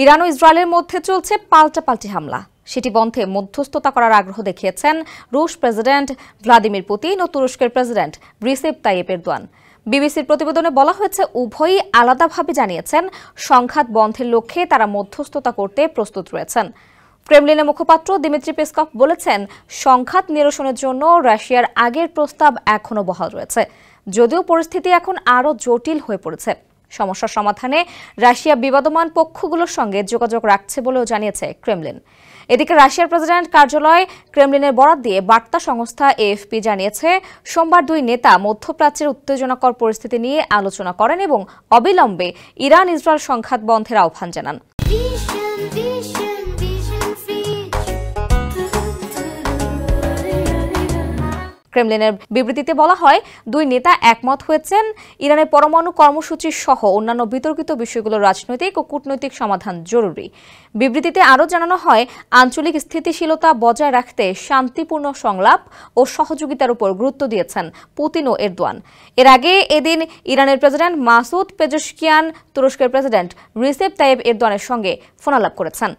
Iran ও ইসরায়েলের মধ্যে চলছে পাল্টাপাল্টি হামলা। সেটি বন্ধে মধ্যস্থতা করার আগ্রহ দেখিয়েছেন রুশ প্রেসিডেন্ট ভ্লাদিমির পুতিন ও তুরস্কের প্রেসিডেন্ট রিসেপ তাইয়েপ এরদোয়ান। বিবিসির প্রতিবেদনে বলা হয়েছে, উভয়ই আলাদাভাবে জানিয়েছেন সংঘাত বন্ধের লক্ষ্যে তারা মধ্যস্থতা করতে প্রস্তুত রয়েছেন। ক্রেমলিনের মুখপাত্র দিমিত্রি পেসকভ বলেছেন, সংঘাত নিরসনের জন্য রাশিয়ার আগের প্রস্তাব এখনো বহাল রয়েছে, যদিও পরিস্থিতি এখন আরও জটিল হয়ে পড়েছে। সমস্যার সমাধানে রাশিয়া বিবাদমান পক্ষগুলোর সঙ্গে যোগাযোগ রাখছে বলেও জানিয়েছে ক্রেমলিন। এদিকে রাশিয়ার প্রেসিডেন্ট কার্যালয় ক্রেমলিনের বরাত দিয়ে বার্তা সংস্থা এএফপি জানিয়েছে, সোমবার দুই নেতা মধ্যপ্রাচ্যের উত্তেজনাকর পরিস্থিতি নিয়ে আলোচনা করেন এবং অবিলম্বে ইরান ইসরায়েল সংঘাত বন্ধের আহ্বান জানান। ক্রেমলিনের বিবৃতিতে বলা হয়, দুই নেতা একমত হয়েছেন ইরানের পরমাণু কর্মসূচি সহ অন্যান্য বিতর্কিত বিষয়গুলোর রাজনৈতিক ও কূটনৈতিক সমাধান জরুরি। বিবৃতিতে আরও জানানো হয়, আঞ্চলিক স্থিতিশীলতা বজায় রাখতে শান্তিপূর্ণ সংলাপ ও সহযোগিতার উপর গুরুত্ব দিয়েছেন পুতিন ও এরদোয়ান। এর আগে এদিন ইরানের প্রেসিডেন্ট মাসুদ পেজেশকিয়ান তুরস্কের প্রেসিডেন্ট রিসেপ তাইয়েপ এরদোয়ানের সঙ্গে ফোনালাপ করেছেন।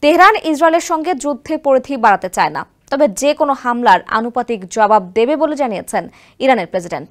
তেহরান ইসরায়েলের সঙ্গে যুদ্ধের পরিধি বাড়াতে চায় না, তবে যে কোনো হামলার আনুপাতিক জবাব দেবে বলে জানিয়েছেন ইরানের প্রেসিডেন্ট।